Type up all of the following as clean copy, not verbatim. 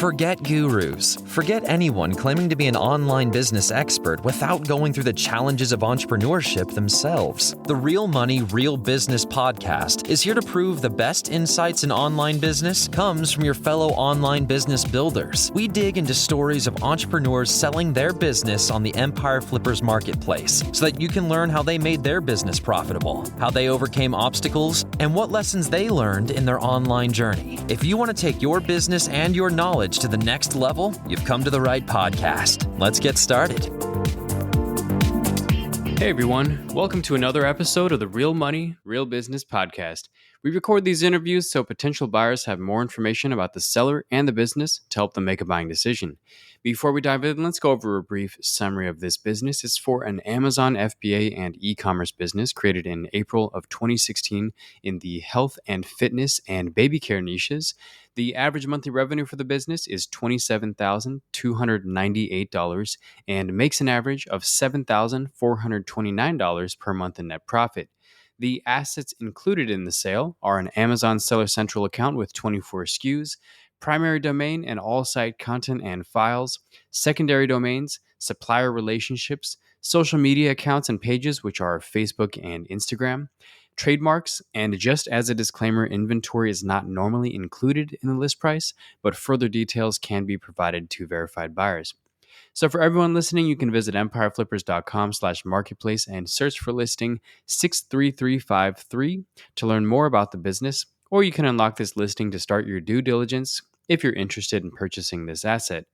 Forget gurus. Forget anyone claiming to be an online business expert without going through the challenges of entrepreneurship themselves. The Real Money, Real Business podcast is here to prove the best insights in online business comes from your fellow online business builders. We dig into stories of entrepreneurs selling their business on the Empire Flippers marketplace so that you can learn how they made their business profitable, how they overcame obstacles, and what lessons they learned in their online journey. If you want to take your business and your knowledge to the next level, you've come to the right podcast. Let's get started. Hey everyone, welcome to another episode of the Real Money, Real Business podcast. We record these interviews so potential buyers have more information about the seller and the business to help them make a buying decision. Before we dive in, let's go over a brief summary of this business. It's for an Amazon FBA and e-commerce business created in April of 2016 in the health and fitness and baby care niches. The average monthly revenue for the business is $27,298 and makes an average of $7,429 per month in net profit. The assets included in the sale are an Amazon Seller Central account with 24 SKUs, primary domain and all site content and files, secondary domains, supplier relationships, social media accounts and pages, which are Facebook and Instagram, trademarks, and just as a disclaimer, inventory is not normally included in the list price, but further details can be provided to verified buyers. So for everyone listening, you can visit empireflippers.com/marketplace and search for listing 63353 to learn more about the business, or you can unlock this listing to start your due diligence if you're interested in purchasing this asset.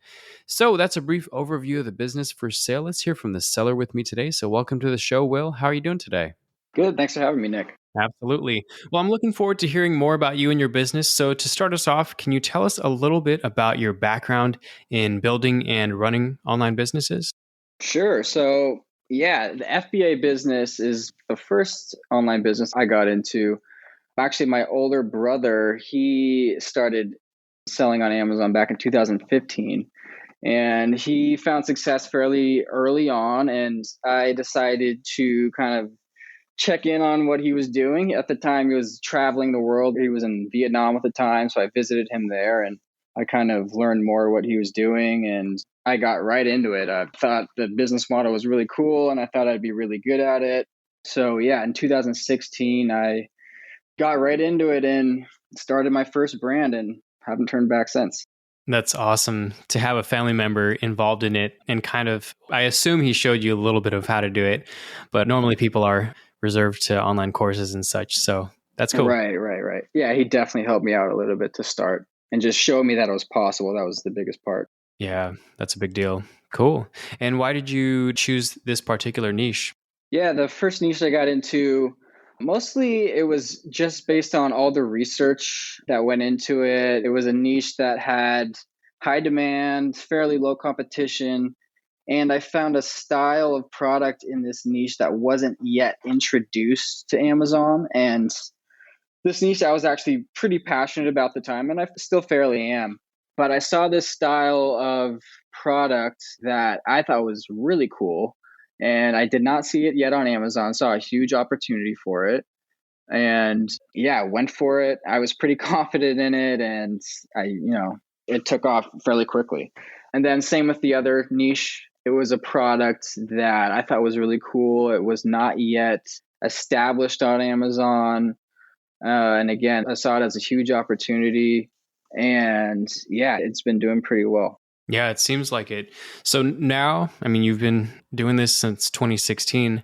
So that's a brief overview of the business for sale. Let's hear from the seller with me today. So welcome to the show, Will. How are you doing today? Good. Thanks for having me, Nick. Absolutely. Well, I'm looking forward to hearing more about you and your business. So to start us off, can you tell us a little bit about your background in building and running online businesses? Sure. So, the FBA business is the first online business I got into. Actually, my older brother, he started selling on Amazon back in 2015, and he found success fairly early on, and I decided to kind of check in on what he was doing. At the time, he was traveling the world. He was in Vietnam at the time, so I visited him there, and I kind of learned more what he was doing, and I got right into it. I thought the business model was really cool, and I thought I'd be really good at it. So in 2016, I got right into it and started my first brand and haven't turned back since. That's awesome to have a family member involved in it and I assume he showed you a little bit of how to do it, but normally people are reserved to online courses and such. So that's cool. Right. Yeah, he definitely helped me out a little bit to start and just showed me that it was possible. That was the biggest part. Yeah, that's a big deal. Cool. And why did you choose this particular niche? Yeah, the first niche I got into, mostly it was just based on all the research that went into it. It was a niche that had high demand, fairly low competition. And I found a style of product in this niche that wasn't yet introduced to Amazon. And this niche I was actually pretty passionate about at the time, and I still fairly am. But I saw this style of product that I thought was really cool. And I did not see it yet on Amazon. Saw a huge opportunity for it. And went for it. I was pretty confident in it. And it took off fairly quickly. And then same with the other niche. It was a product that I thought was really cool. It was not yet established on Amazon. And again, I saw it as a huge opportunity. And it's been doing pretty well. Yeah, it seems like it. So now, you've been doing this since 2016.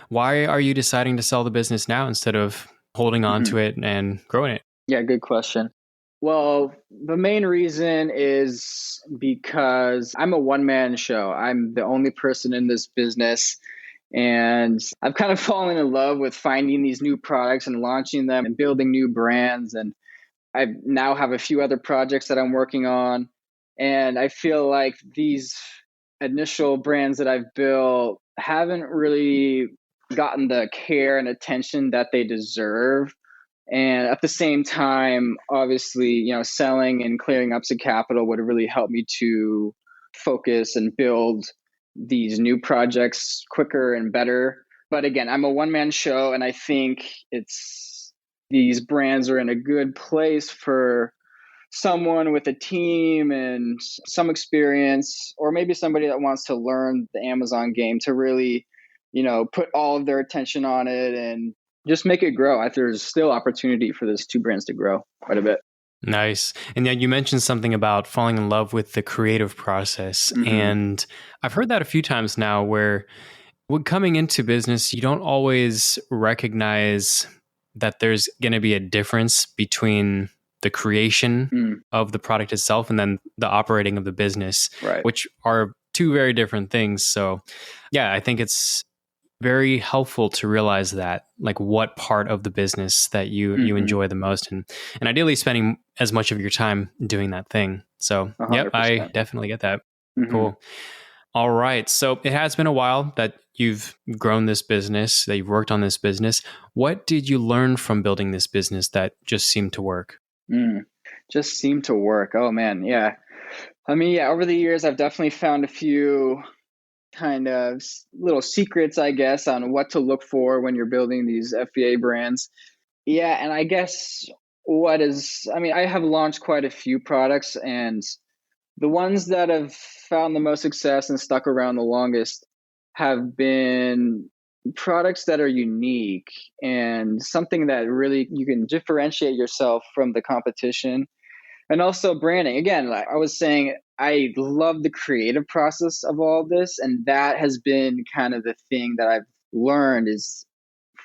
Why are you deciding to sell the business now instead of holding on to it and growing it? Yeah, good question. Well, the main reason is because I'm a one-man show. I'm the only person in this business, and I've kind of fallen in love with finding these new products and launching them and building new brands. And I now have a few other projects that I'm working on. And I feel like these initial brands that I've built haven't really gotten the care and attention that they deserve. And at the same time, obviously, selling and clearing up some capital would really help me to focus and build these new projects quicker and better. But again, I'm a one-man show, and I think these brands are in a good place for someone with a team and some experience, or maybe somebody that wants to learn the Amazon game to really, put all of their attention on it and just make it grow. I think there's still opportunity for those two brands to grow quite a bit. Nice. And then you mentioned something about falling in love with the creative process. And I've heard that a few times now where when coming into business, you don't always recognize that there's going to be a difference between the creation of the product itself and then the operating of the business, Right. which are two very different things. So yeah, I think it's very helpful to realize that, like what part of the business that you enjoy the most, and ideally spending as much of your time doing that thing. So 100%. yep, I definitely get that. Mm-hmm. Cool. All right. So it has been a while that you've grown this business, that you've worked on this business. What did you learn from building this business that just seemed to work? Just seemed to work. Oh man. Yeah. I mean, yeah, over the years, I've definitely found a few kind of little secrets, I guess, on what to look for when you're building these FBA brands. Yeah. And I guess I have launched quite a few products, and the ones that have found the most success and stuck around the longest have been products that are unique and something that really you can differentiate yourself from the competition. And also branding. Again, like I was saying, I love the creative process of all this. And that has been kind of the thing that I've learned is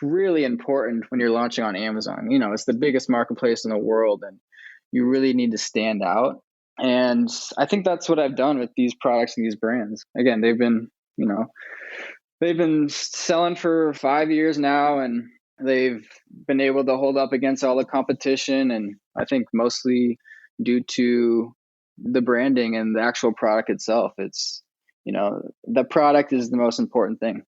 really important when you're launching on Amazon. It's the biggest marketplace in the world, and you really need to stand out. And I think that's what I've done with these products and these brands. Again, they've been selling for 5 years now, and they've been able to hold up against all the competition. And I think mostly due to the branding and the actual product itself. It's, the product is the most important thing.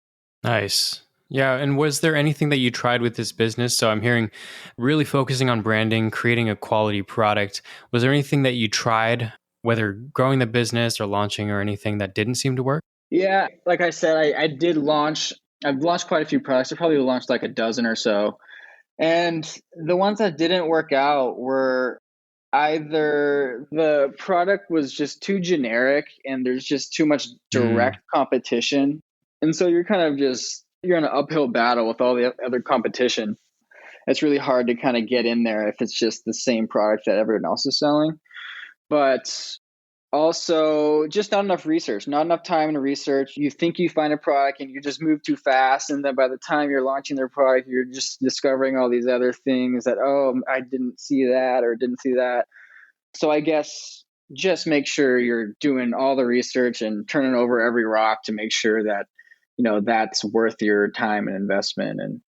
Nice. Yeah. And was there anything that you tried with this business? So I'm hearing really focusing on branding, creating a quality product. Was there anything that you tried, whether growing the business or launching or anything that didn't seem to work? Yeah. Like I said, I've launched quite a few products. I probably launched like a dozen or so. And the ones that didn't work out were either the product was just too generic and there's just too much direct competition. And so you're in an uphill battle with all the other competition. It's really hard to kind of get in there if it's just the same product that everyone else is selling. But also just not enough research, not enough time to research. You think you find a product and you just move too fast. And then by the time you're launching their product, you're just discovering all these other things that, I didn't see that or didn't see that. So I guess just make sure you're doing all the research and turning over every rock to make sure that, that's worth your time and investment. And,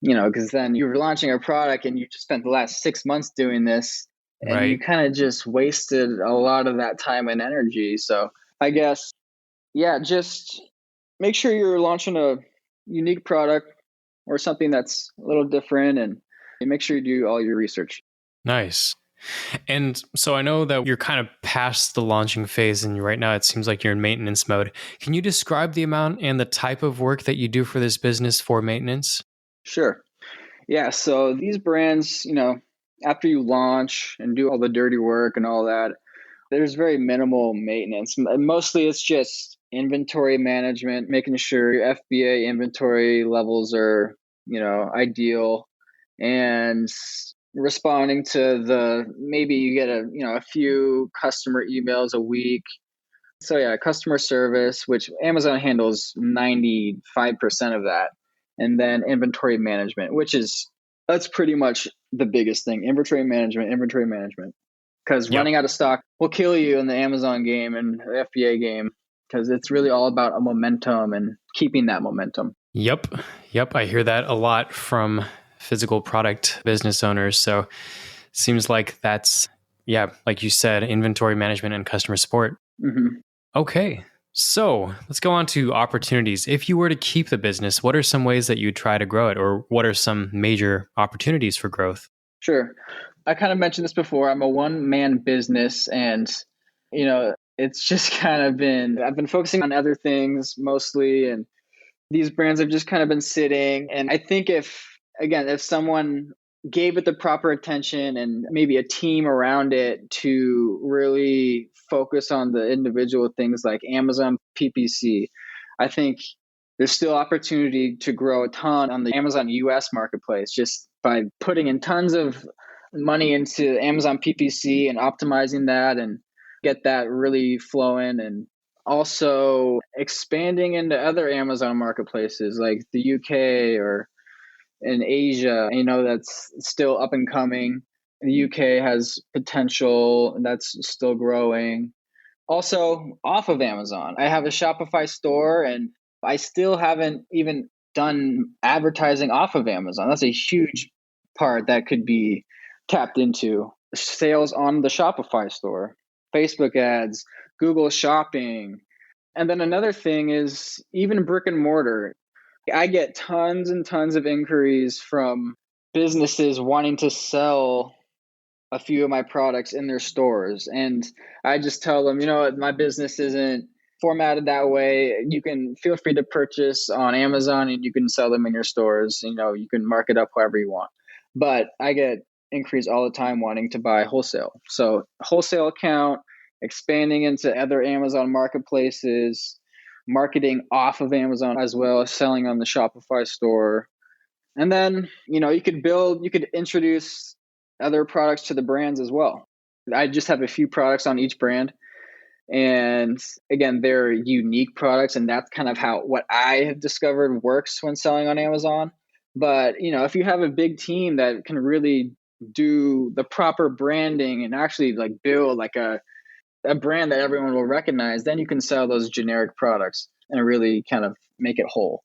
because then you're launching a product and you just spent the last 6 months doing this. And Right. you kind of just wasted a lot of that time and energy. So I guess, yeah, just make sure you're launching a unique product or something that's a little different, and make sure you do all your research. Nice. And so I know that you're kind of past the launching phase, and right now it seems like you're in maintenance mode. Can you describe the amount and the type of work that you do for this business for maintenance? Sure. Yeah. So these brands, after you launch and do all the dirty work and all that, there's very minimal maintenance. Mostly it's just inventory management, making sure your FBA inventory levels are, ideal, and responding to maybe you get a few customer emails a week. So yeah, customer service, which Amazon handles 95% of that. And then inventory management, that's pretty much the biggest thing. Inventory management. Because running out of stock will kill you in the Amazon game and the FBA game, because it's really all about a momentum and keeping that momentum. Yep. I hear that a lot from physical product business owners. So it seems like that's, like you said, inventory management and customer support. Mm-hmm. Okay. So let's go on to opportunities. If you were to keep the business, what are some ways that you try to grow it, or what are some major opportunities for growth? Sure. I kind of mentioned this before. I'm a one-man business, and, it's just kind of I've been focusing on other things mostly, and these brands have just kind of been sitting. And I think if someone gave it the proper attention and maybe a team around it to really focus on the individual things like Amazon PPC, I think there's still opportunity to grow a ton on the Amazon US marketplace just by putting in tons of money into Amazon PPC and optimizing that and get that really flowing, and also expanding into other Amazon marketplaces like the UK or in Asia. That's still up and coming. The UK has potential, and that's still growing. Also, off of Amazon, I have a Shopify store, and I still haven't even done advertising off of Amazon. That's a huge part that could be tapped into. Sales on the Shopify store, Facebook ads, Google Shopping. And then another thing is even brick and mortar. I get tons and tons of inquiries from businesses wanting to sell a few of my products in their stores. And I just tell them, my business isn't formatted that way. You can feel free to purchase on Amazon and you can sell them in your stores. You can mark it up however you want. But I get inquiries all the time wanting to buy wholesale. So wholesale account, expanding into other Amazon marketplaces, marketing off of Amazon as well as selling on the Shopify store. And then, you could introduce other products to the brands as well. I just have a few products on each brand. And again, they're unique products. And that's kind of what I have discovered works when selling on Amazon. But, if you have a big team that can really do the proper branding and actually like build like a brand that everyone will recognize, then you can sell those generic products and really kind of make it whole.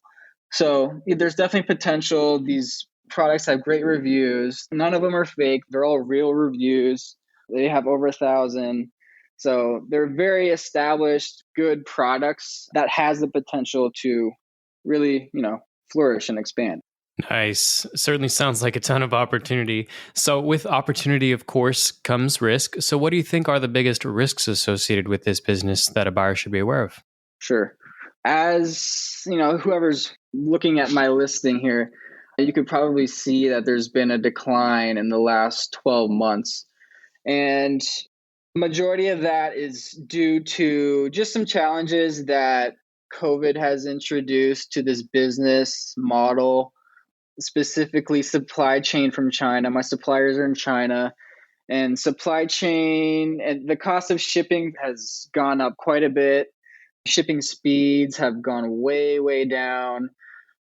So there's definitely potential. These products have great reviews. None of them are fake. They're all real reviews. They have over 1,000. So they're very established, good products that has the potential to really, flourish and expand. Nice. Certainly sounds like a ton of opportunity. So with opportunity, of course, comes risk. So what do you think are the biggest risks associated with this business that a buyer should be aware of? Sure. As, whoever's looking at my listing here, you could probably see that there's been a decline in the last 12 months. And majority of that is due to just some challenges that COVID has introduced to this business model, specifically supply chain from China. My suppliers are in China, and supply chain and the cost of shipping has gone up quite a bit. Shipping speeds have gone way, way down.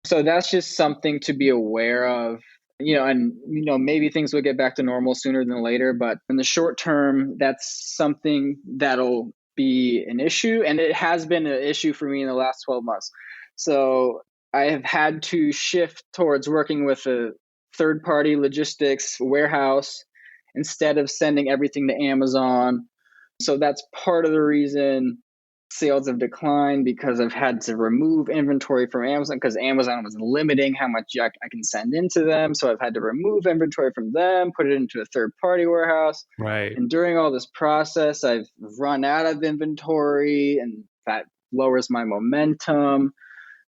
So that's just something to be aware of, and, maybe things will get back to normal sooner than later. But in the short term, that's something that'll be an issue. And it has been an issue for me in the last 12 months. So I have had to shift towards working with a third-party logistics warehouse instead of sending everything to Amazon. So that's part of the reason sales have declined, because I've had to remove inventory from Amazon because Amazon was limiting how much I can send into them. So I've had to remove inventory from them, put it into a third-party warehouse. Right. And during all this process, I've run out of inventory, and that lowers my momentum.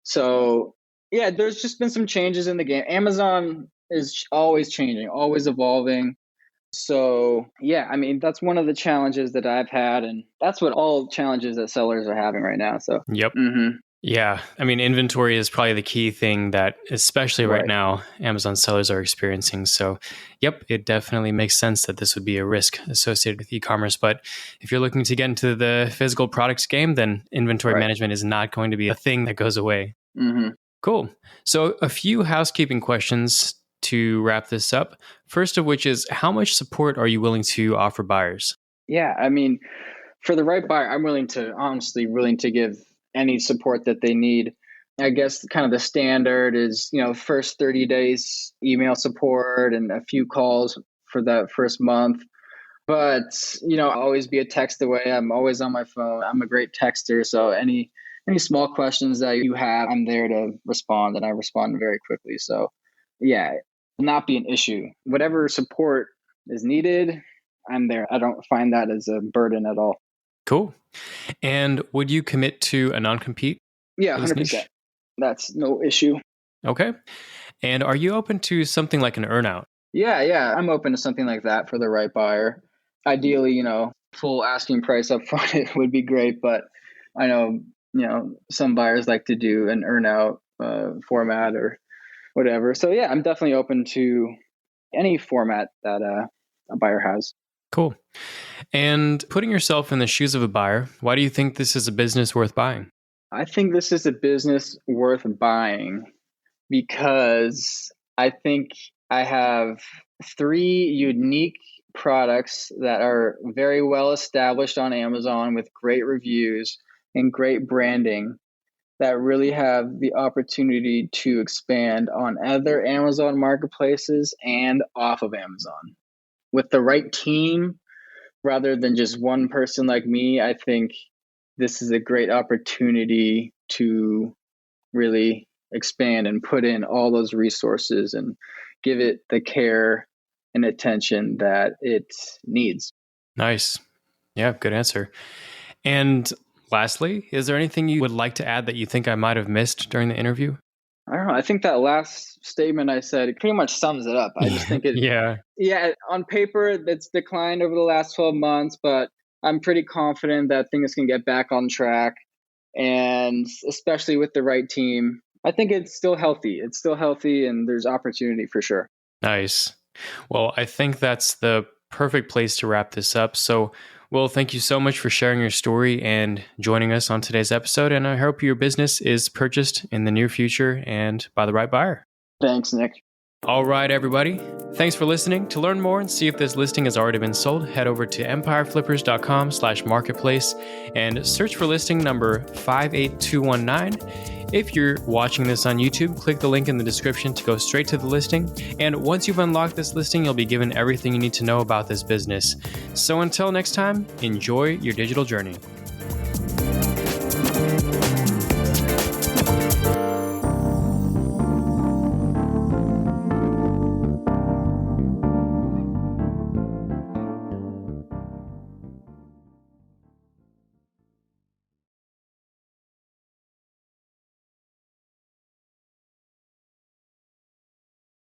So yeah, there's just been some changes in the game. Amazon is always changing, always evolving. So yeah, I mean, that's one of the challenges that I've had, and that's what all challenges that sellers are having right now. So Yep. Yeah. I mean, inventory is probably the key thing that, especially right now, Amazon sellers are experiencing. So, yep, it definitely makes sense that this would be a risk associated with e-commerce. But if you're looking to get into the physical products game, then inventory management is not going to be a thing that goes away. Cool. So a few housekeeping questions to wrap this up. First of which is, how much support are you willing to offer buyers? Yeah, I mean, for the right buyer, I'm willing to give any support that they need. I guess kind of the standard is, first 30 days email support and a few calls for that first month. But, always be a text away. I'm always on my phone. I'm a great texter. So any small questions that you have, I'm there to respond, and I respond very quickly. So yeah, not be an issue. Whatever support is needed, I'm there. I don't find that as a burden at all. Cool. And would you commit to a non-compete? Yeah, 100%. That's no issue. Okay. And are you open to something like an earnout? Yeah, I'm open to something like that for the right buyer. Ideally, full asking price up front it would be great, but I know, some buyers like to do an earn out format or whatever. So yeah, I'm definitely open to any format that a buyer has. Cool. And putting yourself in the shoes of a buyer, why do you think this is a business worth buying? I think this is a business worth buying because I think I have three unique products that are very well established on Amazon with great reviews and great branding that really have the opportunity to expand on other Amazon marketplaces and off of Amazon. With the right team, rather than just one person like me, I think this is a great opportunity to really expand and put in all those resources and give it the care and attention that it needs. Nice. Yeah, good answer. And lastly, is there anything you would like to add that you think I might have missed during the interview? I don't know. I think that last statement I said, it pretty much sums it up. I just think yeah, on paper, it's declined over the last 12 months, but I'm pretty confident that things can get back on track. And especially with the right team, I think it's still healthy. It's still healthy and there's opportunity for sure. Nice. Well, I think that's the perfect place to wrap this up. So, Will, thank you so much for sharing your story and joining us on today's episode. And I hope your business is purchased in the near future and by the right buyer. Thanks, Nick. All right, everybody. Thanks for listening. To learn more and see if this listing has already been sold, head over to empireflippers.com/marketplace and search for listing number 58219. If you're watching this on YouTube, click the link in the description to go straight to the listing. And once you've unlocked this listing, you'll be given everything you need to know about this business. So until next time, enjoy your digital journey.